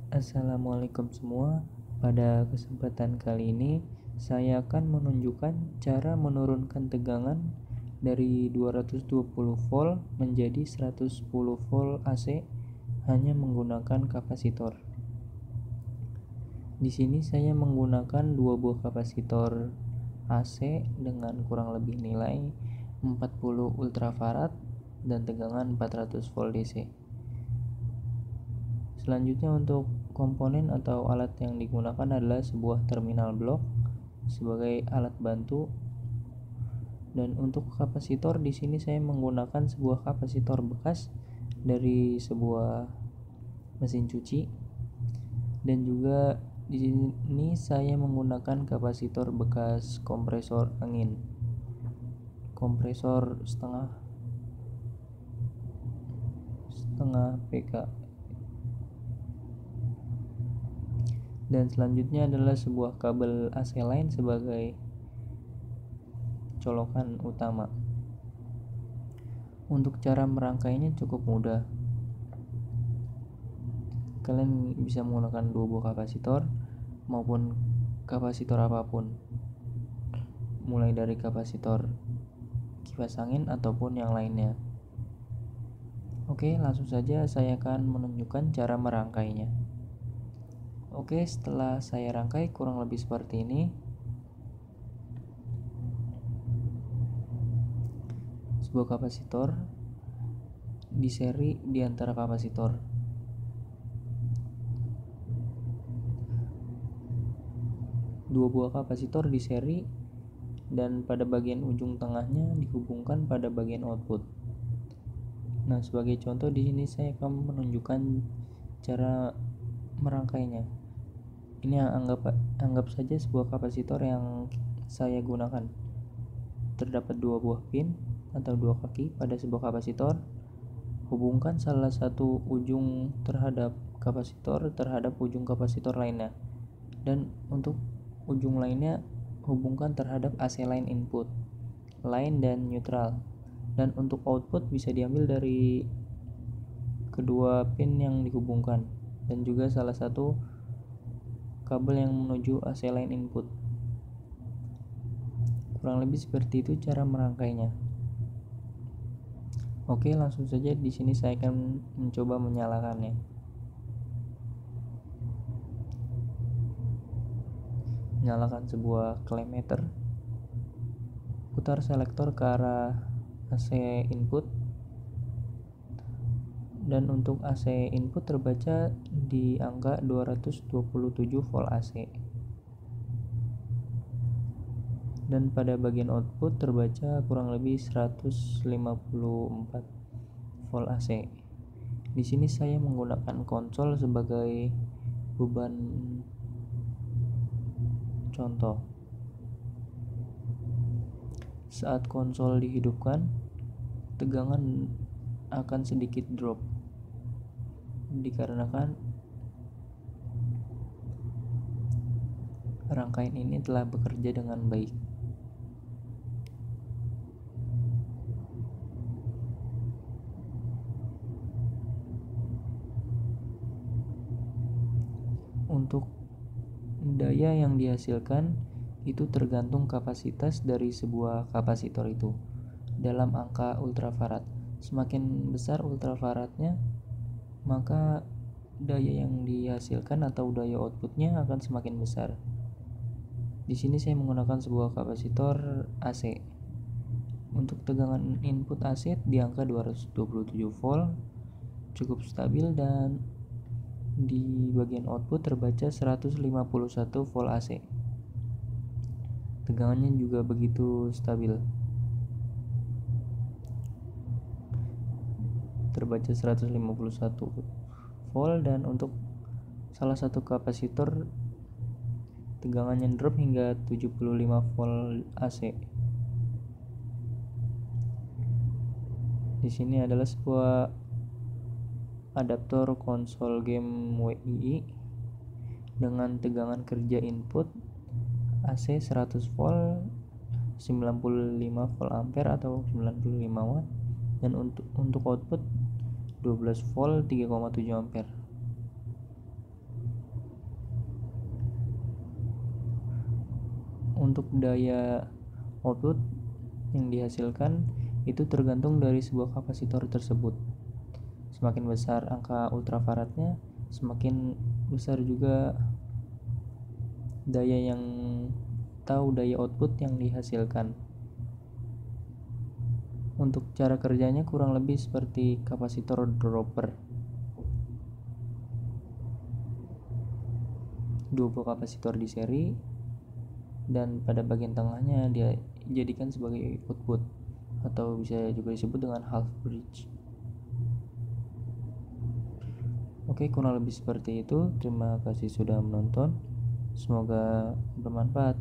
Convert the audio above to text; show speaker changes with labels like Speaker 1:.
Speaker 1: Assalamualaikum semua. Pada kesempatan kali ini saya akan menunjukkan cara menurunkan tegangan dari 220 volt menjadi 110 volt AC hanya menggunakan kapasitor. Di sini saya menggunakan dua buah kapasitor AC dengan kurang lebih nilai 40 ultrafarad dan tegangan 400 volt DC. Selanjutnya untuk komponen atau alat yang digunakan adalah sebuah terminal blok sebagai alat bantu, dan untuk kapasitor di sini saya menggunakan sebuah kapasitor bekas dari sebuah mesin cuci, dan juga di sini saya menggunakan kapasitor bekas kompresor angin, kompresor setengah PK. Dan selanjutnya adalah sebuah kabel AC line sebagai colokan utama. Untuk cara merangkainya cukup mudah. Kalian bisa menggunakan dua buah kapasitor maupun kapasitor apapun, mulai dari kapasitor kipas angin ataupun yang lainnya. Oke, langsung saja saya akan menunjukkan cara merangkainya. Oke, setelah saya rangkai kurang lebih seperti ini. Sebuah kapasitor di seri di antara kapasitor. Dua buah kapasitor di seri, dan pada bagian ujung tengahnya dihubungkan pada bagian output. Nah, sebagai contoh di sini saya akan menunjukkan cara merangkainya. Ini anggap saja sebuah kapasitor yang saya gunakan. Terdapat dua buah pin atau dua kaki pada sebuah kapasitor. Hubungkan salah satu ujung terhadap kapasitor terhadap ujung kapasitor lainnya, dan untuk ujung lainnya hubungkan terhadap AC line input, line dan neutral. Dan untuk output bisa diambil dari kedua pin yang dihubungkan, dan juga salah satu kabel yang menuju AC line input. Kurang lebih seperti itu cara merangkainya. Oke, langsung saja di sini saya akan mencoba menyalakannya. Nyalakan sebuah klem meter. Putar selektor ke arah AC input, dan untuk AC input terbaca di angka 227 volt AC, dan pada bagian output terbaca kurang lebih 154 volt AC. Di sini saya menggunakan konsol sebagai beban contoh. Saat konsol dihidupkan, tegangan akan sedikit drop dikarenakan rangkaian ini telah bekerja dengan baik. Untuk daya yang dihasilkan itu tergantung kapasitas dari sebuah kapasitor itu dalam angka ultrafarad. Semakin besar ultrafaradnya, maka daya yang dihasilkan atau daya outputnya akan semakin besar. Di sini saya menggunakan sebuah kapasitor AC. Untuk tegangan input AC di angka 227 volt, cukup stabil, dan di bagian output terbaca 151 volt AC. Tegangannya juga begitu stabil, terbaca 151 volt, dan untuk salah satu kapasitor tegangannya drop hingga 75 volt AC. Di sini adalah sebuah adaptor konsol game WII dengan tegangan kerja input AC 100 volt, 95 volt ampere atau 95 watt, dan untuk output 12 volt 3,7 ampere. Untuk daya output yang dihasilkan itu tergantung dari sebuah kapasitor tersebut. Semakin besar angka ultrafaradnya, semakin besar juga daya output yang dihasilkan. Untuk cara kerjanya kurang lebih seperti kapasitor dropper. Dua buah kapasitor di seri, dan pada bagian tengahnya dia jadikan sebagai output, atau bisa juga disebut dengan half bridge. Oke, kurang lebih seperti itu. Terima kasih sudah menonton. Semoga bermanfaat.